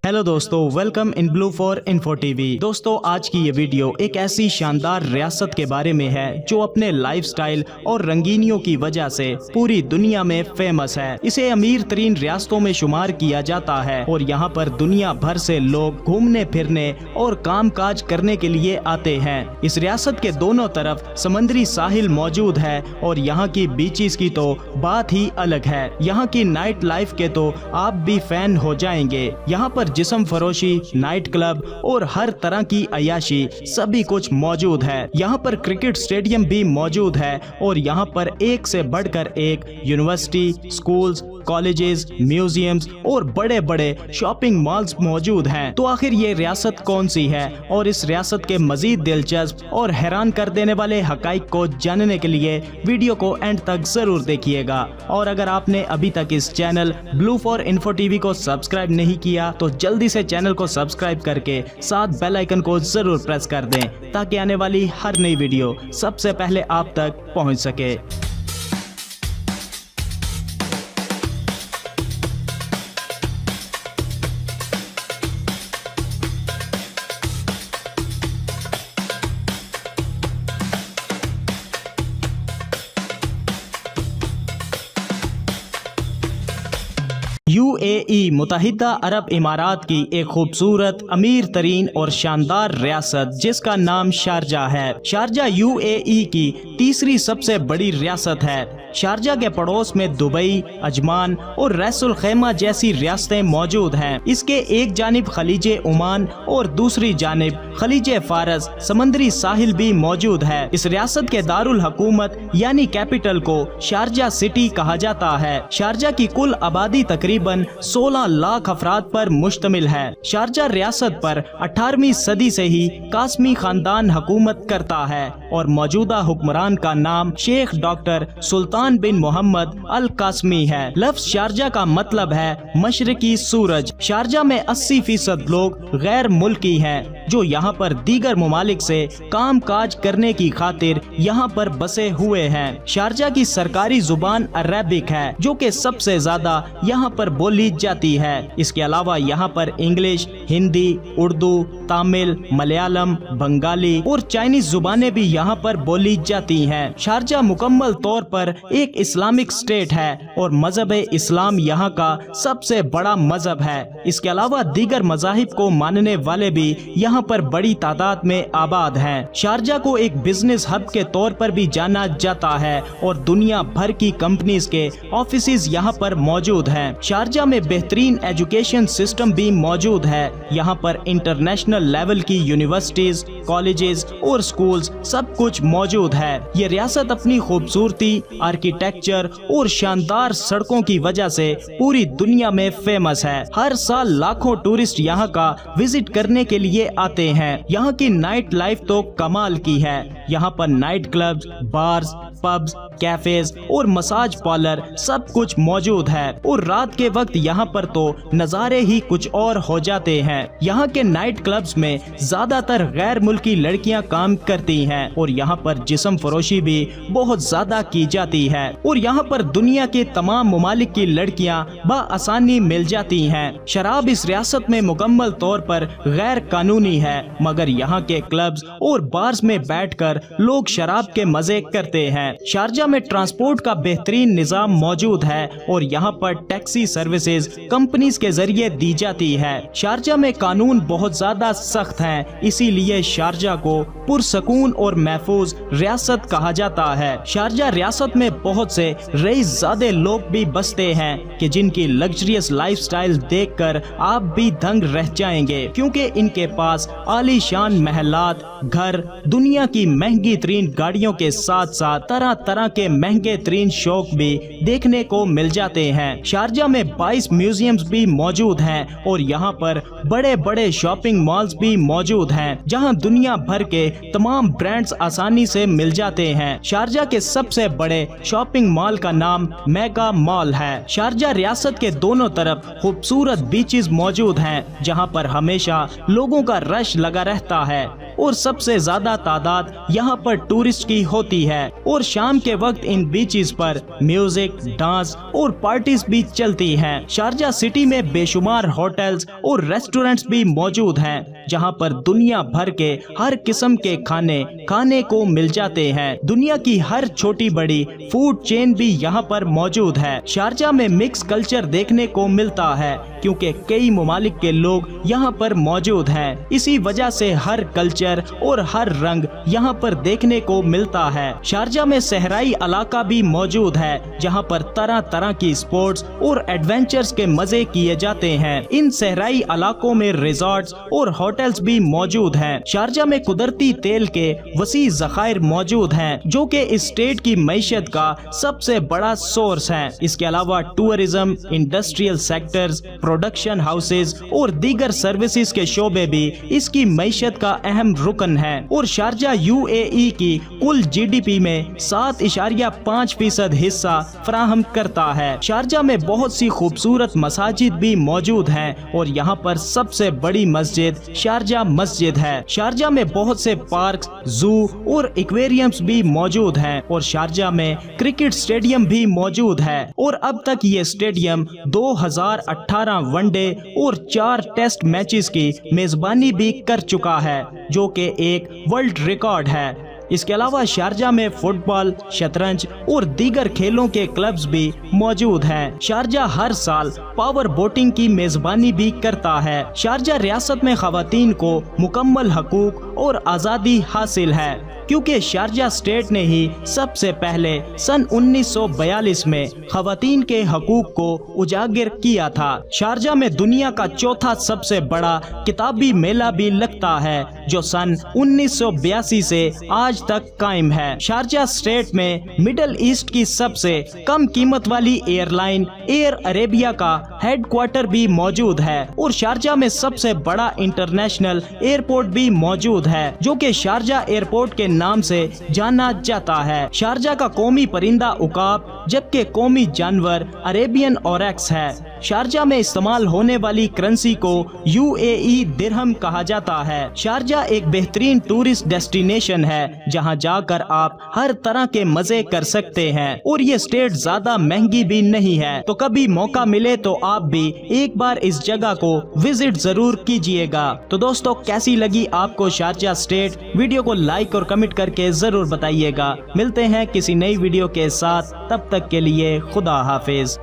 Hello दोस्तों, welcome in blue for info TV. दोस्तों, आज की ये वीडियो एक ऐसी शानदार रियासत के बारे में है जो अपने लाइफस्टाइल और रंगीनियों की वजह से पूरी दुनिया में फेमस है। इसे अमीर तरीन रियासतों में शुमार किया जाता है और यहाँ पर दुनिया भर से लोग घूमने फिरने और काम काज करने के लिए आते हैं। इस रियासत के दोनों तरफ समुद्री साहिल मौजूद है और यहाँ की बीचेस की तो बात ही अलग है। यहाँ की नाइट लाइफ के तो आप भी फैन हो जाएंगे। यहाँ पर जिस्म फरोशी, नाइट क्लब और हर तरह की अयाशी सभी कुछ मौजूद है। यहाँ पर क्रिकेट स्टेडियम भी मौजूद है और यहाँ पर एक से बढ़कर एक यूनिवर्सिटी, स्कूल्स, कॉलेजेस, म्यूजियम्स और बड़े बड़े शॉपिंग मॉल्स मौजूद हैं। तो आखिर ये रियासत कौन सी है और इस रियासत के मजीद दिलचस्प और हैरान कर देने वाले हकाइक को जानने के लिए वीडियो को एंड तक जरूर देखिएगा। और अगर आपने अभी तक इस channel blue for info TV को सब्सक्राइब नहीं किया तो जल्दी से चैनल को सब्सक्राइब करके साथ बेल आइकन को जरूर प्रेस कर दें ताकि आने वाली हर नई वीडियो सबसे पहले आप तक पहुंच सके। यूएई मुत्तहिदा अरब इमारात की एक खूबसूरत, अमीर तरीन और शानदार रियासत जिसका नाम शारजा है। शारजा यूएई की तीसरी सबसे बड़ी रियासत है। शारजा के पड़ोस में दुबई, अजमान और रैसुल खैमा जैसी रियासतें मौजूद हैं। इसके एक जानिब खलीजे ओमान और दूसरी जानिब खलीजे फारस समुद्री साहिल भी मौजूद है। इस रियासत के दारुल हुकूमत यानी कैपिटल को शारजा सिटी कहा जाता है। शारजा की कुल आबादी तकरीबन 16 लाख अफराद पर मुश्तमिल है। शारजा रियासत पर 18वीं सदी से ही कासमी खानदान हुकूमत करता है और मौजूदा हुक्मरान का नाम शेख डॉक्टर सुल्तान बिन मोहम्मद अल कासमी है। लफ्ज शारजा का मतलब है मशरकी सूरज। शारजा में 80% लोग गैर मुल्की हैं जो यहाँ पर दीगर ममालिक से काम काज करने की खातिर यहाँ पर बसे हुए हैं। शारजा की सरकारी जुबान अरबिक है जो कि सबसे ज्यादा यहाँ पर बोली जाती है। इसके अलावा यहाँ पर इंग्लिश, हिंदी, उर्दू, तमिल, मलयालम, बंगाली और चाइनीज जुबानें भी यहाँ पर बोली जाती हैं। शारजा मुकम्मल तौर पर एक इस्लामिक स्टेट है और मजहब इस्लाम यहाँ का सबसे बड़ा मजहब है। इसके अलावा दीगर मजाहिब को मानने वाले भी यहाँ पर बड़ी तादाद में आबाद हैं। शारजा को एक बिजनेस हब के तौर पर भी जाना जाता है और दुनिया भर की कंपनीज के ऑफिसेज यहाँ पर मौजूद हैं। शारजा में बेहतरीन एजुकेशन सिस्टम भी मौजूद है। यहाँ पर इंटरनेशनल लेवल की यूनिवर्सिटीज, कॉलेजेस और स्कूल्स सब कुछ मौजूद है। ये रियासत अपनी खूबसूरती, आर्किटेक्चर और शानदार सड़कों की वजह से पूरी दुनिया में फेमस है। हर साल लाखों टूरिस्ट यहाँ का विजिट करने के लिए आते हैं। यहाँ की नाइट लाइफ तो कमाल की है। यहाँ पर night clubs, bars, pubs, cafes और मसाज पार्लर सब कुछ मौजूद है और रात के वक्त यहाँ पर तो नज़ारे ही कुछ और हो जाते हैं। यहाँ के नाइट क्लब्स में ज्यादातर गैर मुल्की लड़कियाँ काम करती हैं और यहाँ पर जिस्म फरोशी भी बहुत ज्यादा की जाती है और यहाँ पर दुनिया के तमाम ममालिक की लड़कियाँ बआसानी मिल जाती हैं। शराब इस रियासत में मुकम्मल तौर पर गैर कानूनी है मगर यहाँ के क्लब्स और बार्स में बैठकर लोग शराब के मजे करते हैं। शारजा में ट्रांसपोर्ट का बेहतरीन निजाम मौजूद है और यहाँ पर टैक्सी सर्विसेज कंपनीज के जरिए दी जाती है। शारजा में कानून बहुत ज्यादा सख्त हैं, इसीलिए शारजा को पुरसकून और महफूज रियासत कहा जाता है। शारजा रियासत में बहुत से रईसज़ादे लोग भी बसते हैं कि जिनकी लग्जरियस लाइफस्टाइल देखकर आप भी दंग रह जाएंगे क्योंकि इनके पास आलीशान महलात, घर, दुनिया की महंगी तरीन गाड़ियों के साथ साथ तरह तरह के महंगे तरीन शौक भी देखने को मिल जाते हैं। शारजा में 22 म्यूजियम्स भी मौजूद हैं और यहाँ पर बड़े बड़े शॉपिंग मॉल्स भी मौजूद हैं जहाँ दुनिया भर के तमाम ब्रांड्स आसानी से मिल जाते हैं। शारजा के सबसे बड़े शॉपिंग मॉल का नाम मेगा मॉल है। शारजा रियासत के दोनों तरफ खूबसूरत बीचेस मौजूद हैं जहाँ पर हमेशा लोगों का रश लगा रहता है اور سب سے زیادہ تعداد یہاں پر ٹورسٹ کی ہوتی ہے، اور شام کے وقت ان بیچز پر میوزک، ڈانس اور پارٹیز بھی چلتی ہیں۔ شارجہ سٹی میں بے شمار ہوٹلز اور ریسٹورنٹس بھی موجود ہیں جہاں پر دنیا بھر کے ہر قسم کے کھانے کو مل جاتے ہیں۔ دنیا کی ہر چھوٹی بڑی فوڈ چین بھی یہاں پر موجود ہے۔ شارجہ میں مکس کلچر دیکھنے کو ملتا ہے کیونکہ کئی ممالک کے لوگ یہاں پر موجود ہیں، اسی وجہ سے ہر کلچر اور ہر رنگ یہاں پر دیکھنے کو ملتا ہے۔ شارجہ میں صحرائی علاقہ بھی موجود ہے جہاں پر طرح طرح کی سپورٹس اور ایڈونچرز کے مزے کیے جاتے ہیں۔ ان صحرائی علاقوں میں ریزارٹس اور ہوٹلز بھی موجود ہیں۔ شارجہ میں قدرتی تیل کے وسیع ذخائر موجود ہیں جو کہ اس اسٹیٹ کی معیشت کا سب سے بڑا سورس ہے۔ اس کے علاوہ tourism, industrial sectors, production houses اور دیگر سروسز کے شعبے بھی اس کی معیشت کا اہم رکن ہے، اور شارجہ UAE کی کل GDP میں 7.5% حصہ فراہم کرتا ہے۔ شارجہ میں بہت سی خوبصورت مساجد بھی موجود ہیں اور یہاں پر سب سے بڑی مسجد شارجہ مسجد ہے۔ شارجہ میں بہت سے پارکس، زو اور ایکویریمز بھی موجود ہیں، اور شارجہ میں کرکٹ اسٹیڈیم بھی موجود ہے، اور اب تک یہ اسٹیڈیم 2018 ون ڈے اور 4 ٹیسٹ میچز کی میزبانی بھی کر چکا ہے جو کہ ایک ورلڈ ریکارڈ ہے۔ اس کے علاوہ شارجہ میں فٹ بال، شطرنج اور دیگر کھیلوں کے کلبز بھی موجود ہیں۔ شارجہ ہر سال پاور بوٹنگ کی میزبانی بھی کرتا ہے۔ شارجہ ریاست میں خواتین کو مکمل حقوق اور آزادی حاصل ہے کیونکہ شارجہ اسٹیٹ نے ہی سب سے پہلے سن 1942 میں خواتین کے حقوق کو اجاگر کیا تھا۔ شارجہ میں دنیا کا چوتھا سب سے بڑا کتابی میلہ بھی لگتا ہے جو سن 1982 سے آج تک قائم ہے۔ شارجہ اسٹیٹ میں مڈل ایسٹ کی سب سے کم قیمت والی ایئر لائن ایئر عربیہ کا ہیڈ کوارٹر بھی موجود ہے، اور شارجہ میں سب سے بڑا انٹرنیشنل ایئرپورٹ بھی موجود ہے جو کہ شارجہ ایئرپورٹ کے نام سے جانا جاتا ہے۔ شارجہ کا قومی پرندہ عقاب جبکہ قومی جانور عربین اوریکس ہے۔ شارجہ میں استعمال ہونے والی کرنسی کو UAE درہم کہا جاتا ہے۔ شارجہ ایک بہترین ٹورسٹ ڈیسٹینیشن ہے جہاں جا کر آپ ہر طرح کے مزے کر سکتے ہیں، اور یہ اسٹیٹ زیادہ مہنگی بھی نہیں ہے، تو کبھی موقع ملے تو آپ بھی ایک بار اس جگہ کو وزٹ ضرور کیجئے گا۔ تو دوستو، کیسی لگی آپ کو شارجہ اسٹیٹ؟ ویڈیو کو لائک اور کمنٹ کر کے ضرور بتائیے گا۔ ملتے ہیں کسی نئی ویڈیو کے ساتھ، تب تک کے لیے خدا حافظ۔